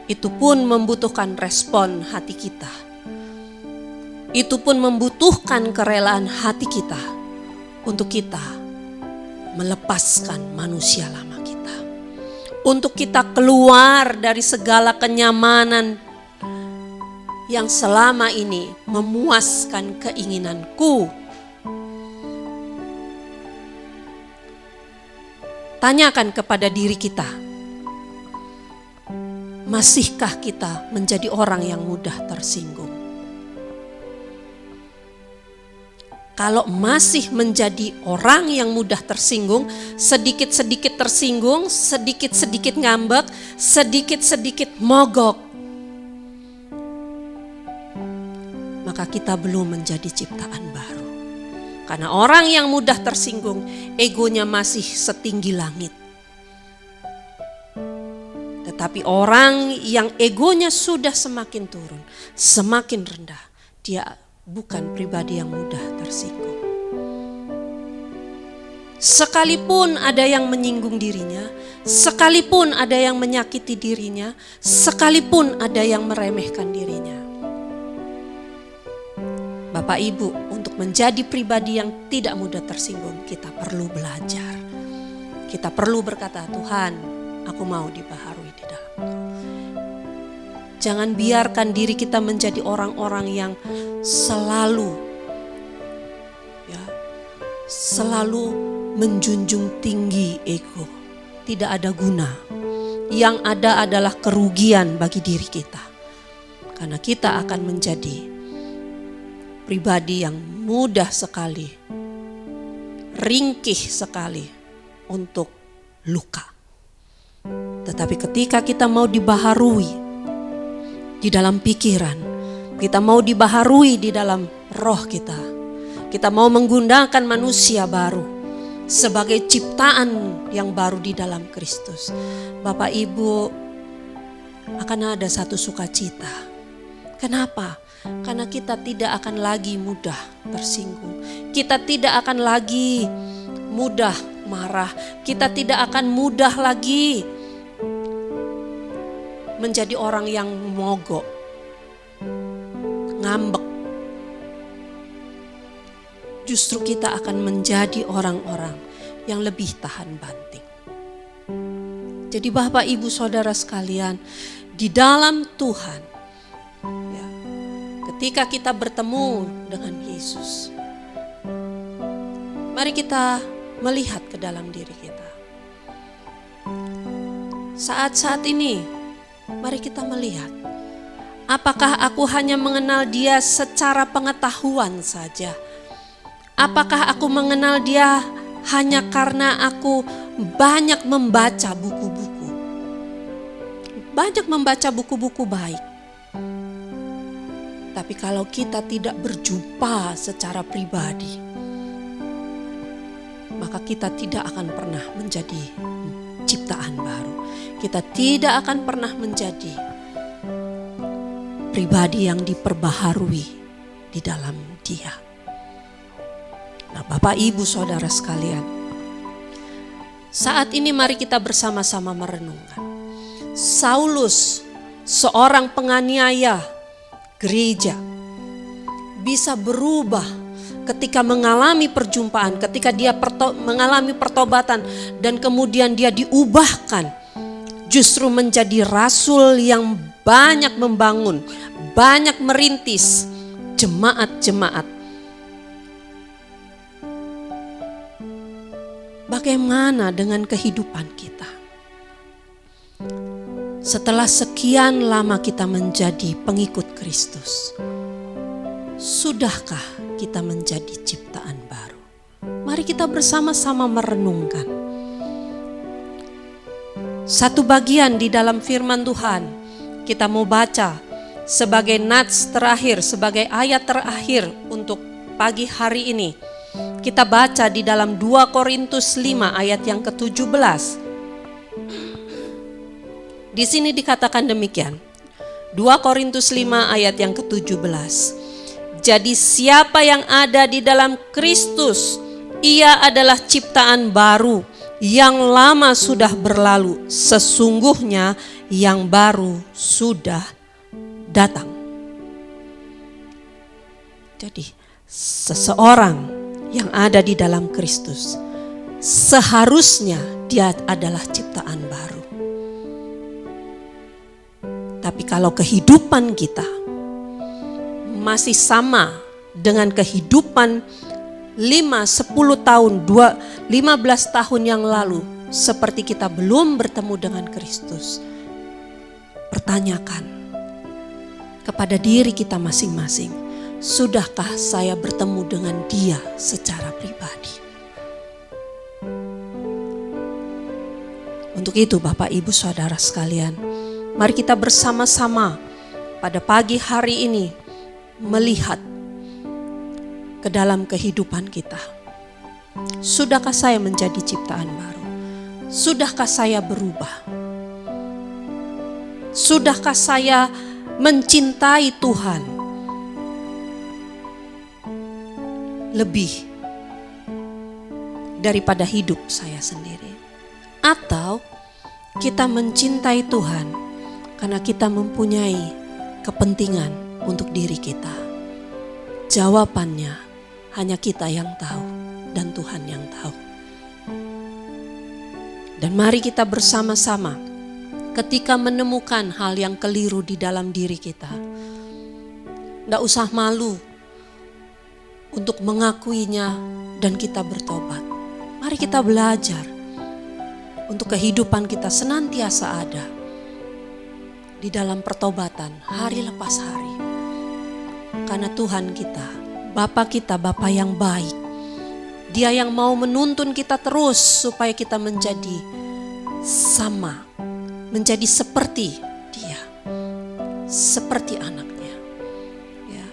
itu pun membutuhkan respon hati kita. Itu pun membutuhkan kerelaan hati kita untuk kita melepaskan manusia lama kita. Untuk kita keluar dari segala kenyamanan yang selama ini memuaskan keinginanku. Tanyakan kepada diri kita, masihkah kita menjadi orang yang mudah tersinggung? Kalau masih menjadi orang yang mudah tersinggung, sedikit-sedikit tersinggung, sedikit-sedikit ngambek, sedikit-sedikit mogok, maka kita belum menjadi ciptaan baru. Karena orang yang mudah tersinggung, egonya masih setinggi langit. Tetapi orang yang egonya sudah semakin turun, semakin rendah, dia bukan pribadi yang mudah tersinggung. Sekalipun ada yang menyinggung dirinya, sekalipun ada yang menyakiti dirinya, sekalipun ada yang meremehkan dirinya. Bapak Ibu, untuk menjadi pribadi yang tidak mudah tersinggung, kita perlu belajar. Kita perlu berkata, Tuhan, aku mau dibaharui di dalam Engkau. Jangan biarkan diri kita menjadi orang-orang yang selalu menjunjung tinggi ego. Tidak ada guna. Yang ada adalah kerugian bagi diri kita. Karena kita akan menjadi pribadi yang mudah sekali, ringkih sekali untuk luka. Tetapi ketika kita mau dibaharui di dalam pikiran, kita mau dibaharui di dalam roh kita mau menggunakan manusia baru sebagai ciptaan yang baru di dalam Kristus. Bapak Ibu, akan ada satu sukacita. Kenapa? Karena kita tidak akan lagi mudah tersinggung. Kita tidak akan lagi mudah marah. Kita tidak akan mudah lagi menjadi orang yang mogok, ngambek. Justru kita akan menjadi orang-orang yang lebih tahan banting. Jadi Bapak Ibu Saudara sekalian, di dalam Tuhan, ketika kita bertemu dengan Yesus, mari kita melihat ke dalam diri kita. Saat-saat ini, mari kita melihat, apakah aku hanya mengenal Dia secara pengetahuan saja? Apakah aku mengenal Dia hanya karena aku banyak membaca buku-buku? Banyak membaca buku-buku baik. Tapi kalau kita tidak berjumpa secara pribadi, maka kita tidak akan pernah menjadi ciptaan baru. Kita tidak akan pernah menjadi pribadi yang diperbaharui di dalam Dia. Nah, Bapak Ibu Saudara sekalian, saat ini mari kita bersama-sama merenungkan. Saulus, seorang penganiaya gereja, bisa berubah ketika mengalami perjumpaan, ketika dia mengalami pertobatan dan kemudian dia diubahkan justru menjadi rasul yang banyak membangun, banyak merintis jemaat-jemaat. Bagaimana dengan kehidupan kita? Setelah sekian lama kita menjadi pengikut Kristus, sudahkah kita menjadi ciptaan baru? Mari kita bersama-sama merenungkan. Satu bagian di dalam firman Tuhan kita mau baca sebagai nats terakhir, sebagai ayat terakhir untuk pagi hari ini. Kita baca di dalam 2 Korintus 5 ayat yang ke-17. Di sini dikatakan demikian. 2 Korintus 5 ayat yang ke-17. Jadi siapa yang ada di dalam Kristus, ia adalah ciptaan baru, yang lama sudah berlalu, sesungguhnya yang baru sudah datang. Jadi seseorang yang ada di dalam Kristus, seharusnya dia adalah ciptaan baru. Tapi kalau kehidupan kita masih sama dengan kehidupan 5-10 tahun, 15 tahun yang lalu, seperti kita belum bertemu dengan Kristus, pertanyakan kepada diri kita masing-masing, sudahkah saya bertemu dengan Dia secara pribadi? Untuk itu Bapak Ibu Saudara sekalian, mari kita bersama-sama pada pagi hari ini melihat ke dalam kehidupan kita. Sudahkah saya menjadi ciptaan baru? Sudahkah saya berubah? Sudahkah saya mencintai Tuhan lebih daripada hidup saya sendiri? Atau kita mencintai Tuhan karena kita mempunyai kepentingan untuk diri kita? Jawabannya hanya kita yang tahu dan Tuhan yang tahu. Dan mari kita bersama-sama ketika menemukan hal yang keliru di dalam diri kita, tidak usah malu untuk mengakuinya dan kita bertobat. Mari kita belajar untuk kehidupan kita senantiasa ada di dalam pertobatan hari lepas hari. Karena Tuhan kita, Bapa kita, Bapa yang baik. Dia yang mau menuntun kita terus supaya kita menjadi sama, menjadi seperti Dia, seperti anaknya. Ya.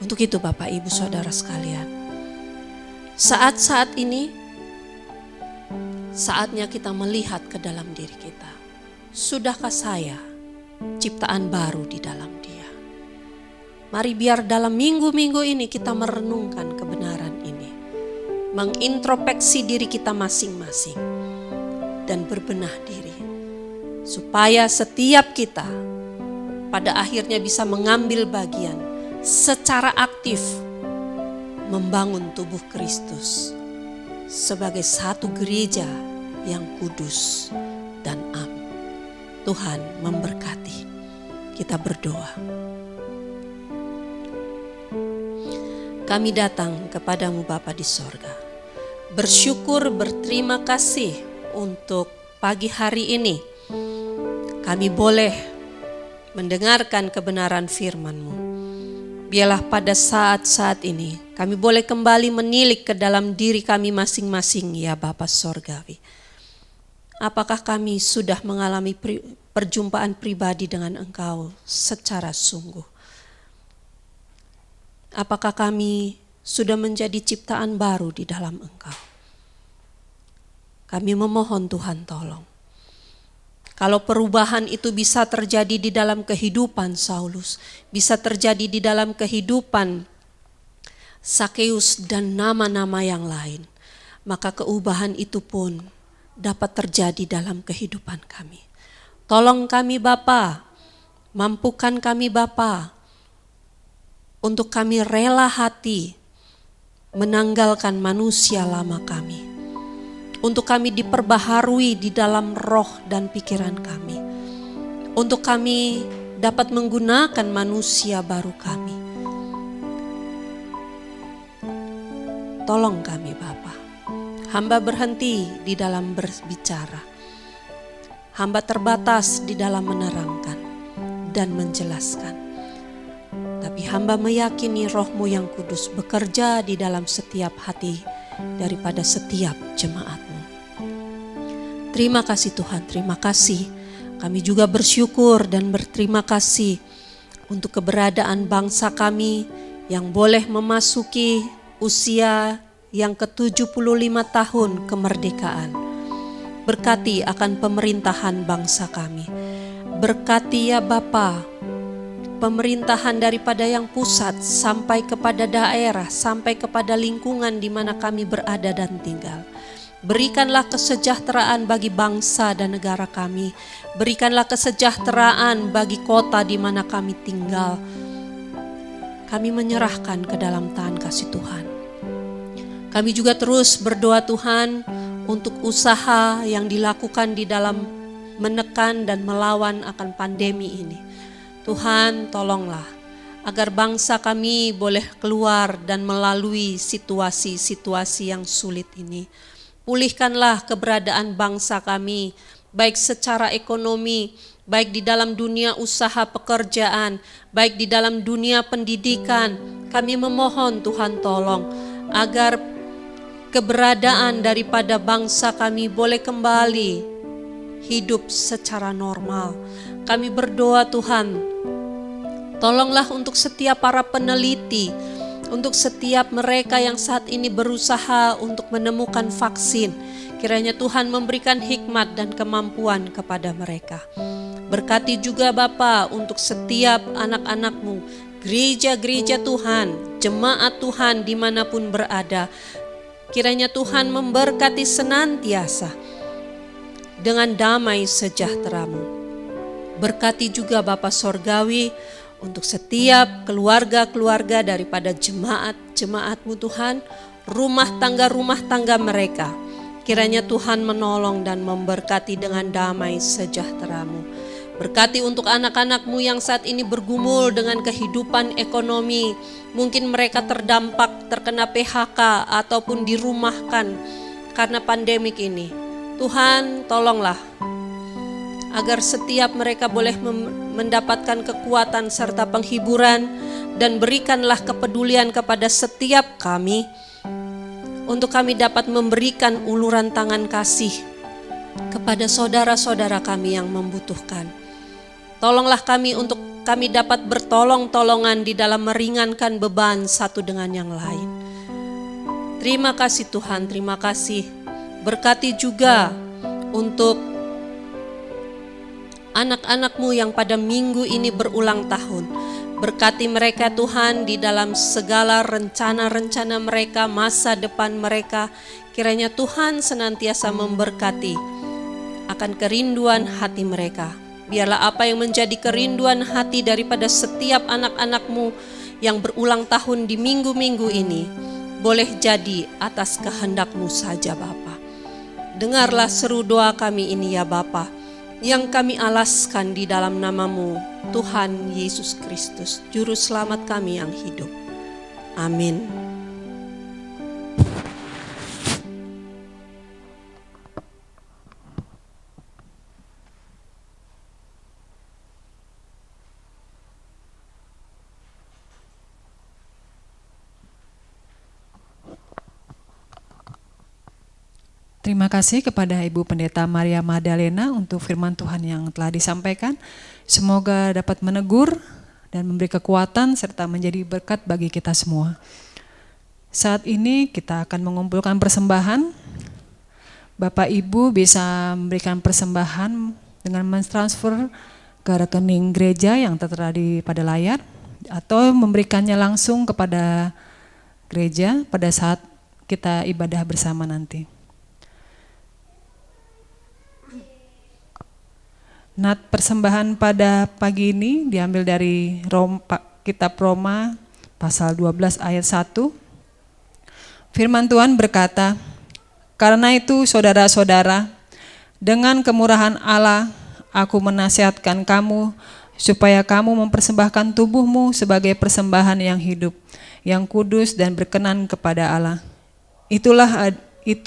Untuk itu Bapak Ibu Saudara sekalian, saat-saat ini saatnya kita melihat ke dalam diri kita. Sudahkah saya ciptaan baru di dalam Dia? Mari biar dalam minggu-minggu ini kita merenungkan kebenaran ini, mengintrospeksi diri kita masing-masing dan berbenah diri, supaya setiap kita pada akhirnya bisa mengambil bagian secara aktif membangun tubuh Kristus sebagai satu gereja yang kudus dan am. Tuhan memberkati. Kita berdoa. Kami datang kepadamu Bapa di sorga, bersyukur, berterima kasih untuk pagi hari ini. Kami boleh mendengarkan kebenaran firman-Mu. Biarlah pada saat-saat ini kami boleh kembali menilik ke dalam diri kami masing-masing ya Bapa Sorgawi. Apakah kami sudah mengalami perjumpaan pribadi dengan Engkau secara sungguh? Apakah kami sudah menjadi ciptaan baru di dalam Engkau? Kami memohon Tuhan tolong. Kalau perubahan itu bisa terjadi di dalam kehidupan Saulus, bisa terjadi di dalam kehidupan Sakeus dan nama-nama yang lain, maka keubahan itu pun dapat terjadi dalam kehidupan kami. Tolong kami Bapa, mampukan kami Bapa, untuk kami rela hati menanggalkan manusia lama kami, untuk kami diperbaharui di dalam roh dan pikiran kami, untuk kami dapat menggunakan manusia baru kami. Tolong kami Bapa. Hamba berhenti di dalam berbicara. Hamba terbatas di dalam menerangkan dan menjelaskan. Tapi hamba meyakini Roh-Mu yang kudus bekerja di dalam setiap hati daripada setiap jemaat-Mu. Terima kasih Tuhan, terima kasih. Kami juga bersyukur dan berterima kasih untuk keberadaan bangsa kami yang boleh memasuki usia yang ke-75 tahun kemerdekaan. Berkati akan pemerintahan bangsa kami. Berkati ya Bapa, pemerintahan daripada yang pusat sampai kepada daerah, sampai kepada lingkungan di mana kami berada dan tinggal. Berikanlah kesejahteraan bagi bangsa dan negara kami. Berikanlah kesejahteraan bagi kota di mana kami tinggal. Kami menyerahkan ke dalam tangan kasih Tuhan. Kami juga terus berdoa Tuhan untuk usaha yang dilakukan di dalam menekan dan melawan akan pandemi ini. Tuhan tolonglah agar bangsa kami boleh keluar dan melalui situasi-situasi yang sulit ini. Pulihkanlah keberadaan bangsa kami, baik secara ekonomi, baik di dalam dunia usaha pekerjaan, baik di dalam dunia pendidikan. Kami memohon Tuhan tolong agar keberadaan daripada bangsa kami boleh kembali hidup secara normal. Kami berdoa Tuhan, tolonglah untuk setiap para peneliti, untuk setiap mereka yang saat ini berusaha untuk menemukan vaksin. Kiranya Tuhan memberikan hikmat dan kemampuan kepada mereka. Berkati juga Bapa untuk setiap anak-anak-Mu, gereja-gereja Tuhan, jemaat Tuhan dimanapun berada. Kiranya Tuhan memberkati senantiasa dengan damai sejahtera-Mu. Berkati juga Bapa Sorgawi untuk setiap keluarga-keluarga daripada jemaat-jemaat-Mu Tuhan, rumah tangga mereka. Kiranya Tuhan menolong dan memberkati dengan damai sejahtera-Mu. Berkati untuk anak-anak-Mu yang saat ini bergumul dengan kehidupan ekonomi. Mungkin mereka terdampak, terkena PHK ataupun dirumahkan karena pandemik ini. Tuhan tolonglah agar setiap mereka boleh mendapatkan kekuatan serta penghiburan, dan berikanlah kepedulian kepada setiap kami untuk kami dapat memberikan uluran tangan kasih kepada saudara-saudara kami yang membutuhkan. Tolonglah kami untuk kami dapat bertolong-tolongan di dalam meringankan beban satu dengan yang lain. Terima kasih Tuhan, terima kasih. Berkati juga untuk anak-anak-Mu yang pada minggu ini berulang tahun. Berkati mereka Tuhan di dalam segala rencana-rencana mereka, masa depan mereka. Kiranya Tuhan senantiasa memberkati akan kerinduan hati mereka. Biarlah apa yang menjadi kerinduan hati daripada setiap anak-anak-Mu yang berulang tahun di minggu-minggu ini boleh jadi atas kehendak-Mu saja Bapa. Dengarlah seru doa kami ini ya Bapa, yang kami alaskan di dalam nama-Mu, Tuhan Yesus Kristus, Juru Selamat kami yang hidup. Amin. Terima kasih kepada Ibu Pendeta Maria Magdalena untuk firman Tuhan yang telah disampaikan. Semoga dapat menegur dan memberi kekuatan serta menjadi berkat bagi kita semua. Saat ini kita akan mengumpulkan persembahan. Bapak Ibu bisa memberikan persembahan dengan mentransfer ke rekening gereja yang tertera pada layar, atau memberikannya langsung kepada gereja pada saat kita ibadah bersama nanti. Nat persembahan pada pagi ini diambil dari kitab Roma pasal 12 ayat 1. Firman Tuhan berkata, "Karena itu saudara-saudara, dengan kemurahan Allah, aku menasihatkan kamu supaya kamu mempersembahkan tubuhmu sebagai persembahan yang hidup, yang kudus dan berkenan kepada Allah. Itu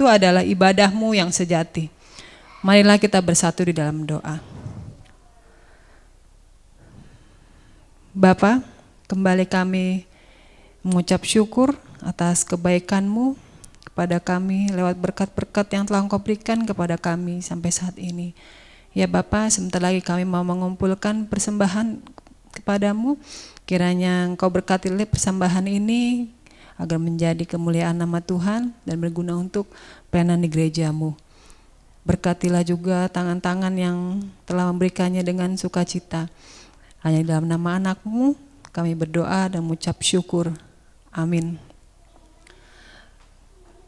adalah ibadahmu yang sejati." Marilah kita bersatu di dalam doa. Bapa, kembali kami mengucap syukur atas kebaikan-Mu kepada kami lewat berkat-berkat yang telah Engkau berikan kepada kami sampai saat ini. Ya Bapa, sebentar lagi kami mau mengumpulkan persembahan kepadamu. Kiranya Engkau berkati persembahan ini agar menjadi kemuliaan nama Tuhan dan berguna untuk pelayanan di gereja-Mu. Berkatilah juga tangan-tangan yang telah memberikannya dengan sukacita. Hanya dalam nama anak-Mu kami berdoa dan mengucap syukur. Amin.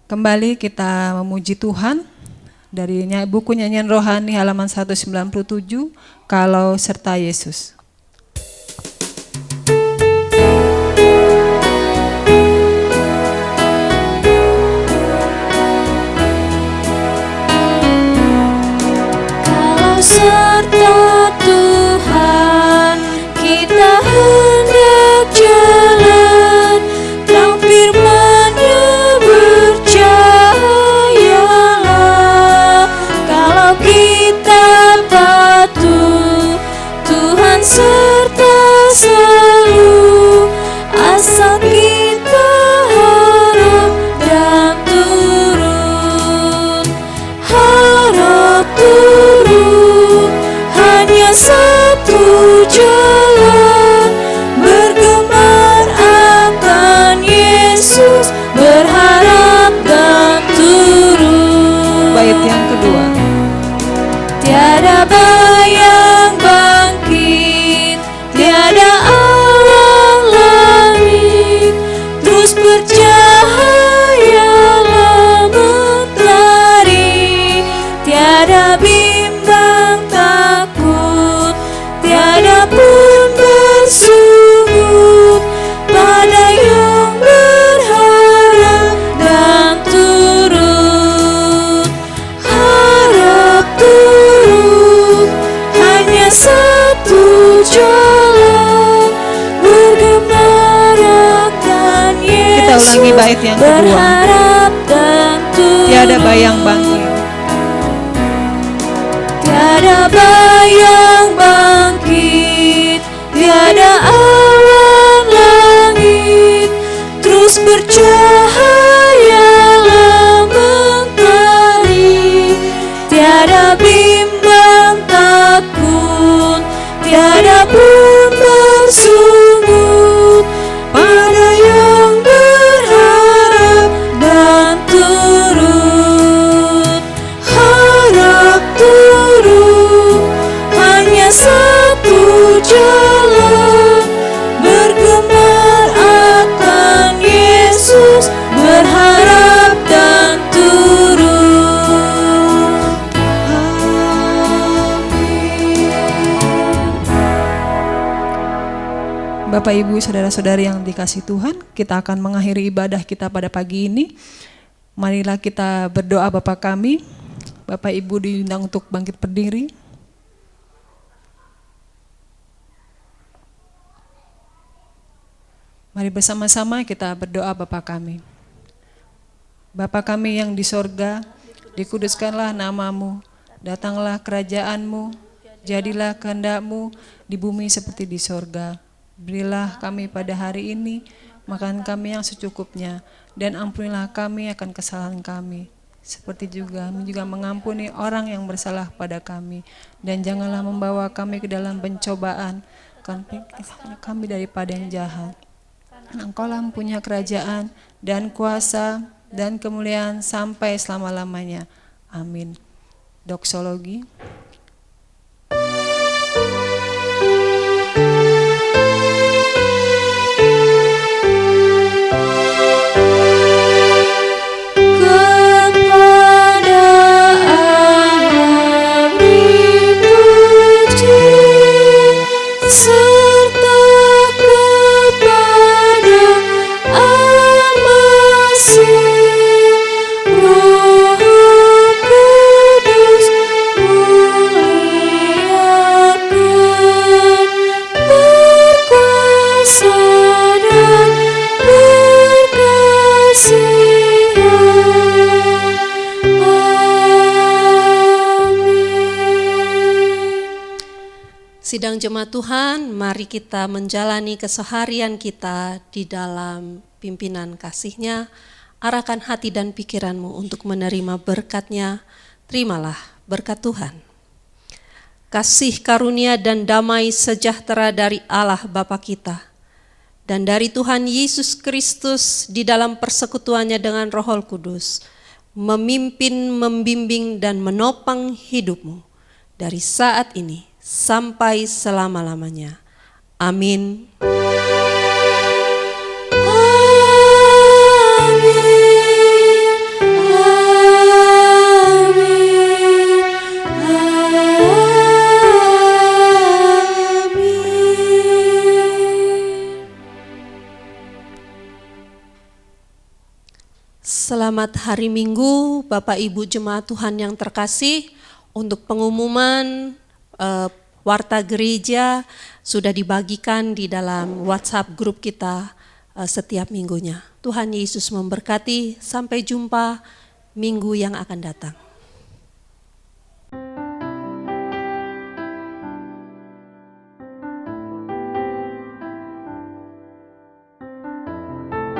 Kembali kita memuji Tuhan dari buku nyanyian rohani halaman 197, "Kalau serta Yesus." Kalau serta Tuhan kita hendak jalan, terang firman-Nya bercayalah. Kalau kita patuh, Tuhan serta selalu, asal kita harap dan turun. Harap turun, hanya satu jalan, bergemar akan Yesus, berharap dan turun. Bait yang kedua. Tiada bayang bangkit, tiada awan langit, terus bercahayalah mentari. Tiada bimbang takut, tiada pun bersungut, pada yang berharap dan turun. Harap turun, hanya satu jalan, bergemar akan Kita Yesus, ulangi bait yang kedua. berharap dan turun. Tiada bayang bangkit. Tiada bayang bangkit, tiada awan langit, terus bercahayalah mentari. Tiada bimbang takut, tiada pun bersungut, pada yang berharap dan turun. Harap turun, hanya satu jalan, bergemar akan Yesus, berharap dan turun. Amin. Bapak, Ibu, saudara-saudari yang dikasihi Tuhan, kita akan mengakhiri ibadah kita pada pagi ini. Marilah kita berdoa Bapa kami. Bapak Ibu diundang untuk bangkit berdiri. Mari bersama-sama kita berdoa Bapa kami. Bapa kami yang di sorga, dikuduskanlah nama-Mu, datanglah kerajaan-Mu, jadilah kehendak-Mu di bumi seperti di sorga. Berilah kami pada hari ini makan kami yang secukupnya, dan ampunilah kami akan kesalahan kami, seperti juga mengampuni orang yang bersalah pada kami. Dan janganlah membawa kami ke dalam pencobaan, kami daripada yang jahat. Engkau-lah mempunyai kerajaan dan kuasa dan kemuliaan sampai selama-lamanya. Amin. Doksologi. Serta kepada Sidang jemaat Tuhan, mari kita menjalani keseharian kita di dalam pimpinan kasih-Nya. Arahkan hati dan pikiranmu untuk menerima berkat-Nya. Terimalah berkat Tuhan. Kasih karunia dan damai sejahtera dari Allah Bapa kita dan dari Tuhan Yesus Kristus di dalam persekutuannya dengan Roh Kudus memimpin, membimbing dan menopang hidupmu dari saat ini sampai selama-lamanya. Amin. Selamat hari Minggu, Bapak Ibu Jemaat Tuhan yang terkasih. Untuk pengumuman warta gereja sudah dibagikan di dalam WhatsApp grup kita setiap minggunya. Tuhan Yesus memberkati, sampai jumpa minggu yang akan datang.